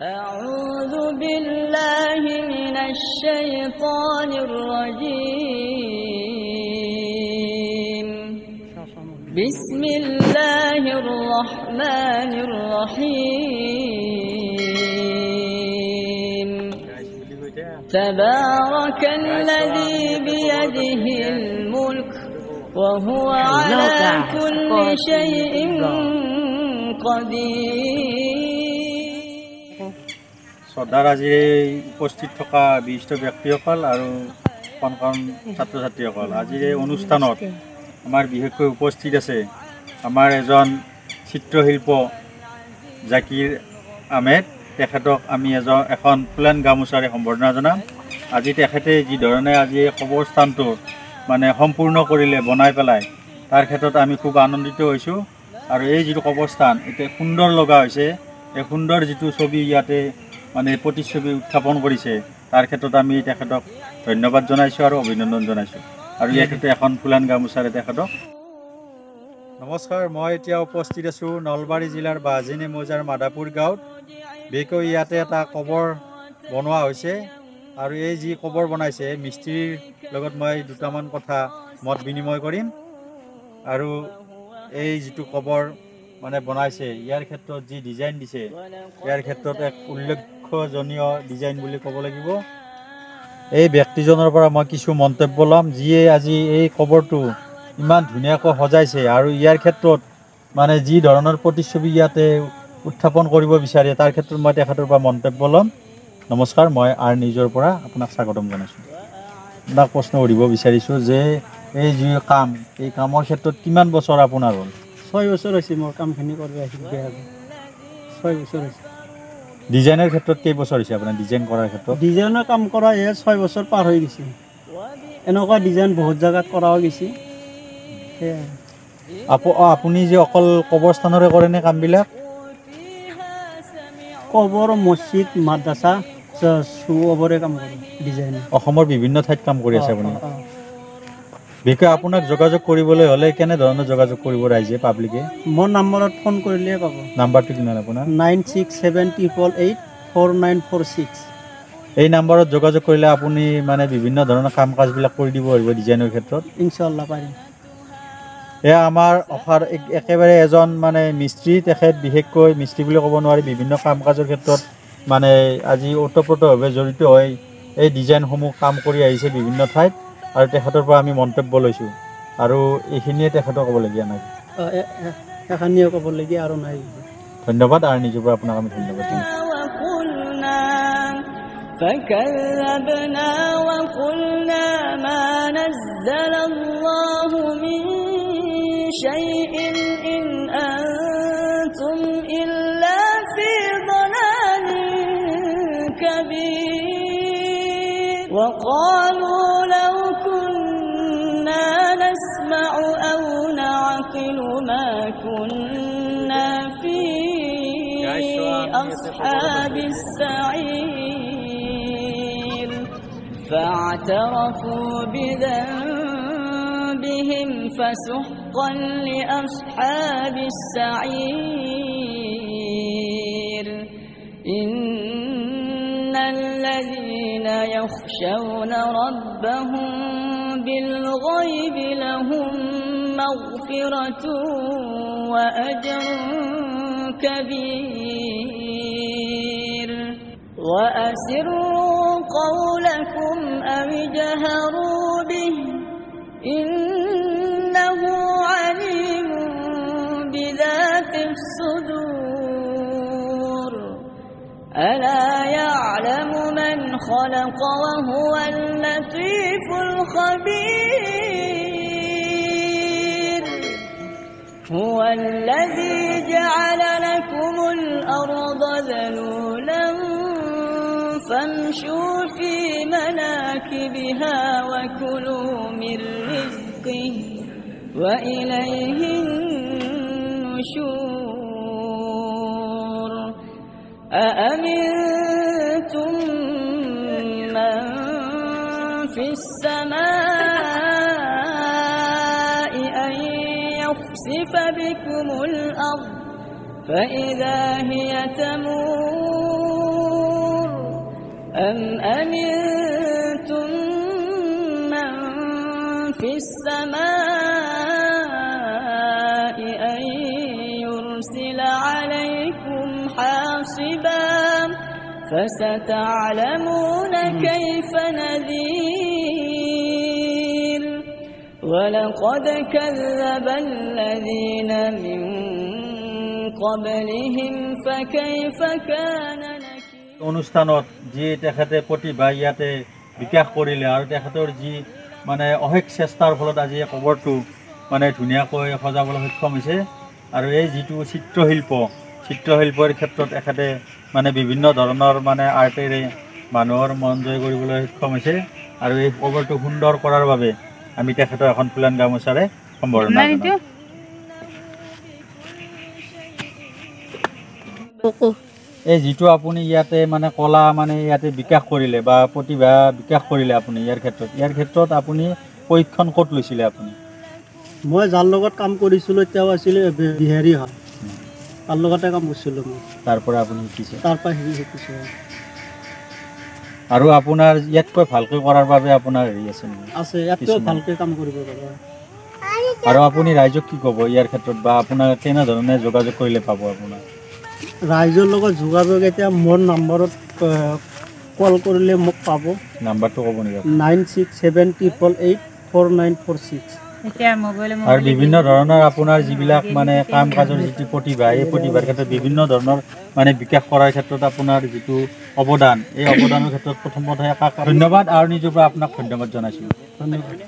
أعوذ بالله من الشيطان الرجيم بسم الله الرحمن الرحيم تبارك الذي بيده الملك وهو على كل شيء قدير শ্ৰদ্ধাৰ আজি উপস্থিত থকা বিশিষ্ট ব্যক্তিসকল আৰু কণ কণ ছাত্ৰ ছাত্ৰীসকল আজিৰ এই অনুষ্ঠানত আমাৰ বিশেষকৈ উপস্থিত আছে আমাৰ এজন চিত্ৰশিল্প জাকিৰ আহমেদ। তেখেতক আমি এখন ফুলান গামোচাৰে সম্বৰ্ধনা জনাম। আজি তেখেতে যি ধৰণে আজি এই কবৰস্থানটো মানে সম্পূৰ্ণ কৰিলে বনাই পেলাই, তাৰ ক্ষেত্ৰত আমি খুব আনন্দিত হৈছোঁ। আৰু এই যিটো কবৰস্থান এতিয়া সুন্দৰ লগা হৈছে, এই সুন্দৰ যিটো ছবি ইয়াতে মানে প্ৰতিচ্ছবি উত্থাপন কৰিছে, তাৰ ক্ষেত্ৰত আমি তেখেতক ধন্যবাদ জনাইছোঁ আৰু অভিনন্দন জনাইছোঁ। আৰু ইয়াতে এখন ফুলান গামোচাৰে তেখেতক নমস্কাৰ। মই এতিয়া উপস্থিত আছোঁ নলবাৰী জিলাৰ বাজিনী মৌজাৰ মাদাপুৰ গাঁৱত। বিশেষকৈ ইয়াতে এটা কবৰ বনোৱা হৈছে আৰু এই যি কবৰ বনাইছে মিস্ত্ৰীৰ লগত মই দুটামান কথা মত বিনিময় কৰিম। আৰু এই যিটো কবৰ মানে বনাইছে ইয়াৰ ক্ষেত্ৰত যি ডিজাইন দিছে, ইয়াৰ ক্ষেত্ৰত এক উল্লেখজনীয় ডিজাইন বুলি ক'ব লাগিব। এই ব্যক্তিজনৰ পৰা মই কিছু মন্তব্য ল'ম, যিয়ে আজি এই কবৰটো ইমান ধুনীয়াকৈ সজাইছে আৰু ইয়াৰ ক্ষেত্ৰত মানে যি ধৰণৰ প্ৰতিচ্ছবি ইয়াতে উত্থাপন কৰিব বিচাৰে তাৰ ক্ষেত্ৰত মই তেখেতৰ পৰা মন্তব্য ল'ম। নমস্কাৰ, মই আৰ নিউজৰ পৰা আপোনাক স্বাগতম জনাইছোঁ। আপোনাক প্ৰশ্ন সুধিব বিচাৰিছোঁ যে এই যি কাম, এই কামৰ ক্ষেত্ৰত কিমান বছৰ আপোনাৰ হ'ল? 6 বছৰ হৈছে মোৰ কামখিনি কৰিব আহিছোঁ। 6 বছৰ হৈছে। ডিজাইনৰ ক্ষেত্ৰত কেইবছৰ হৈছে আপোনাৰ ডিজাইন কৰাৰ ক্ষেত্ৰত? ডিজাইনৰ কাম কৰা 6 বছৰ পাৰ হৈ গৈছে। এনেকুৱা ডিজাইন বহুত জেগাত কৰাও গৈছে। সেয়াই। আপুনি যে অকল কবৰস্থানৰে কৰেনে কামবিলাক? কবৰ, মছজিদ, মাদ্ৰাছা চবৰে কাম কৰে ডিজাইনৰ। অসমৰ বিভিন্ন ঠাইত কাম কৰি আছে আপুনি। বিশেষকৈ আপোনাক যোগাযোগ কৰিবলৈ হ'লে কেনেধৰণৰ যোগাযোগ কৰিব ৰাইজে, পাব্লিকে? মোৰ নম্বৰত ফোন কৰিলে পাব। নাম্বাৰটো কিমান আপোনাৰ? 9678884946। এই নাম্বাৰত যোগাযোগ কৰিলে আপুনি মানে বিভিন্ন ধৰণৰ কাম কাজবিলাক কৰি দিব পাৰিব ডিজাইনৰ ক্ষেত্ৰত? ইনশাআল্লাহ পাৰিম। এয়া আমাৰ অসাৰ একেবাৰে এজন মানে মিস্ত্ৰী। তেখেত বিশেষকৈ মিস্ত্ৰী বুলি ক'ব নোৱাৰি, বিভিন্ন কাম কাজৰ ক্ষেত্ৰত মানে আজি ওতঃপ্ৰোতভাৱে জড়িত হৈ এই ডিজাইনসমূহ কাম কৰি আহিছে বিভিন্ন ঠাইত আৰু তেখেতৰ পৰা আমি মন্তব্য লৈছোঁ। আৰু এইখিনিয়ে তেখেতৰ ক'বলগীয়া নাই। এইখিনিয়ে ক'বলগীয়া আৰু নাই। ধন্যবাদ। আৰু নিজৰ পৰা আপোনাক আমি ধন্যবাদ দিওঁ। فكذبنا وقلنا ما نزل الله من شيء إن أنتم إلا في ضلال كبير وقالوا لو كنا نسمع أو نعقل ما كنا في أصحاب السعير فاعترفوا بذنبهم فسحقا لأصحاب السعير إن الذين يخشون ربهم بالغيب لهم مغفرة وأجر كبير وأسروا قولكم أو اجهروا به إنه عليم بذات الصدور ألا يعلم من خلق وهو اللطيف الخبير هو الذي جعل لكم الأرض ذلولا فامشوا في مناكبها وكلوا من رزقه وإليه النشور أأمنتم من في السماء أن يخسف بكم الأرض فإذا هي تمور أم أمنتم من في السماء أن يرسل عليكم حاصبا فستعلمون كيف نذير ولقد كذب الذين من قبلهم فكيف كان نكير অনুষ্ঠানত যি তেখেতে প্ৰতিভা ইয়াতে বিকাশ কৰিলে আৰু তেখেতৰ যি মানে অশেষ চেষ্টাৰ ফলত আজি এই কবৰটো মানে ধুনীয়াকৈ সজাবলৈ সক্ষম হৈছে আৰু এই যিটো চিত্ৰশিল্পৰ ক্ষেত্ৰত এখেতে মানে বিভিন্ন ধৰণৰ মানে আৰ্টেৰে মানুহৰ মন জয় কৰিবলৈ সক্ষম হৈছে আৰু এই কবৰটো সুন্দৰ কৰাৰ বাবে আমি তেখেতৰ এখন ফুলান গামোচাৰে সম্বৰ্ধনা জনাওঁ। এই যিটো আপুনি ইয়াতে মানে কলা মানে ইয়াতে বিকাশ কৰিলে বা প্ৰতিভা বিকাশ কৰিলে আপুনি ইয়াৰ ক্ষেত্ৰত আপুনি প্ৰশিক্ষণ ক'ত লৈছিলে আপুনি? মই যাৰ লগত কাম কৰিছিলোঁ তেওঁ আছিলে বিহাৰী হয়, তাৰ লগতে কাম কৰিছিলোঁ মই। তাৰ পৰা আপুনি শিকিছে? তাৰ পৰা শিকিছোঁ। আৰু আপোনাৰ ইয়াতকৈ ভালকৈ কৰাৰ বাবে আপোনাৰ হেৰি আছে নেকি? আছে, ইয়াতকৈ ভালকৈ কাম কৰিব পাৰে। আৰু আপুনি ৰাইজক কি ক'ব ইয়াৰ ক্ষেত্ৰত বা আপোনাৰ কেনেধৰণে যোগাযোগ কৰিলে পাব আপোনাৰ? ৰাইজৰ লগত যোগাযোগ এতিয়া মোৰ নম্বৰত কল কৰিলে মোক পাব। নাম্বাৰটো ক'ব নেকি? 9678884946। আৰু বিভিন্ন ধৰণৰ আপোনাৰ যিবিলাক মানে কাম কাজৰ যিটো প্ৰতিভা, এই প্ৰতিভাৰ ক্ষেত্ৰত বিভিন্ন ধৰণৰ মানে বিকাশ কৰাৰ ক্ষেত্ৰত আপোনাৰ যিটো অৱদান, এই অৱদানৰ ক্ষেত্ৰত প্ৰথমতে ধন্যবাদ আৰু নিজৰ পৰা আপোনাক ধন্যবাদ জনাইছোঁ। ধন্যবাদ।